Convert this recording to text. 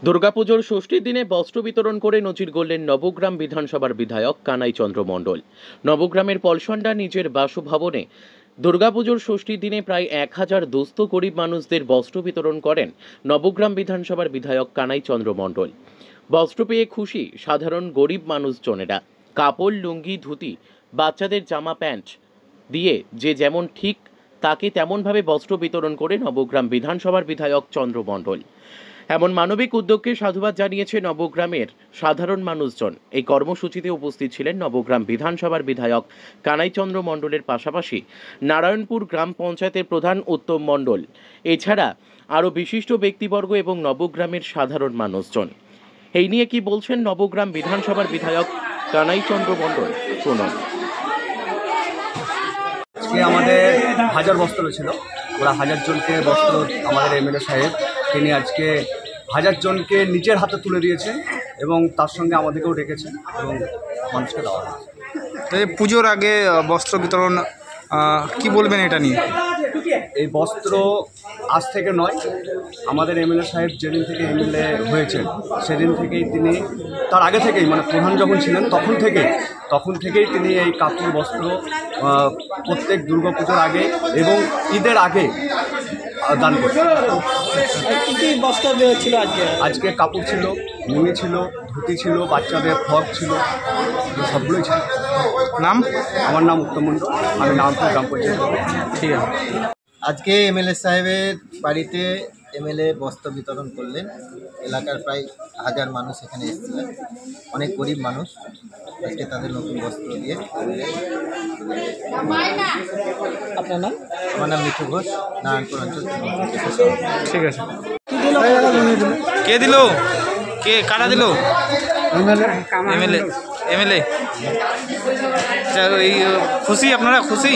দুর্গাপুজোর ষষ্ঠীর দিনে বস্ত্র বিতরণ করে নজির গড়লেন নবগ্রাম বিধানসভার বিধায়ক কানাই চন্দ্র মণ্ডল। নবগ্রামের পলসন্ডা নিজের বাসভবনে দুর্গাপুজোর ষষ্ঠীর দিনে প্রায় 1000 দুস্থ গরিব মানুষদের বস্ত্র বিতরণ করেন নবগ্রাম বিধানসভার বিধায়ক কানাই চন্দ্র মণ্ডল। বস্ত্র পেয়ে খুশি সাধারণ গরিব মানুষজনেরা। কাপড়, লুঙ্গি, ধুতি, বাচ্চাদের জামা প্যান্ট দিয়ে যে যেমন ঠিক তাকে তেমনভাবে বস্ত্র বিতরণ করে নবগ্রাম বিধানসভার বিধায়ক চন্দ্র মণ্ডল। এমন মানবিক উদ্যোগকে সাধুবাদ জানিয়েছে নবগ্রামের সাধারণ মানুষজন। এই কর্মসূচিতে উপস্থিত ছিলেন নবগ্রাম বিধানসভার বিধায়ক কানাইচন্দ্র মণ্ডলের পাশাপাশি নারায়ণপুর গ্রাম পঞ্চায়েতের প্রধান উত্তম মণ্ডল, এছাড়া আরও বিশিষ্ট ব্যক্তিবর্গ এবং নবগ্রামের সাধারণ মানুষজন। এই নিয়ে কি বলছেন নবগ্রাম বিধানসভার বিধায়ক কানাইচন্দ্র মণ্ডল, শুনুন। আজকে আমাদের 1000 বস্ত্র ছিল, ওরা 1000 জনকে বস্ত্র আমাদের এমএলএ সাহেব তিনি আজকে 1000 জনকে নিজের হাতে তুলে দিয়েছেন এবং তার সঙ্গে আমাদেরকেও ডেকেছেন এবং মানুষকে দেওয়া হয়েছে। পুজোর আগে বস্ত্র বিতরণ কি বলবেন এটা নিয়ে? এই বস্ত্র আজ থেকে নয়, আমাদের এমএলএ সাহেব যেদিন থেকে এমএলএ হয়েছেন সেদিন থেকেই তিনি, তার আগে থেকেই মানে প্রধান যখন ছিলেন তখন থেকেই তিনি এই কাপড় বস্ত্র প্রত্যেক দুর্গাপুজোর আগে এবং ঈদের আগে দান করছেন। কী কী বস্ত্র ছিল আজকে কাপড় ছিল, লুঙ্গি ছিল, ধুতি ছিল, বাচ্চাদের ফ্রক ছিল, সবগুলোই ছিল। নাম? আমার নাম উত্তম মণ্ডল, আমি নারায়ণপুর গ্রাম পঞ্চায়েত। ঠিক আছে। আজকে এমএলএ সাহেবের বাড়িতে এমএলএ বস্ত্র বিতরণ করলেন। এলাকার প্রায় 1000 মানুষ এখানে এসেছিলেন, অনেক গরিব মানুষ। আজকে তাদের নতুন বস্ত্র দিয়ে। আপনার নাম? আমার নাম মিঠু ঘোষ, নারায়ণপুর অঞ্চল। ঠিক আছে। কে দিল? কে কারা দিল? এমএলএ। এমএলএ খুশি? আপনারা খুশি?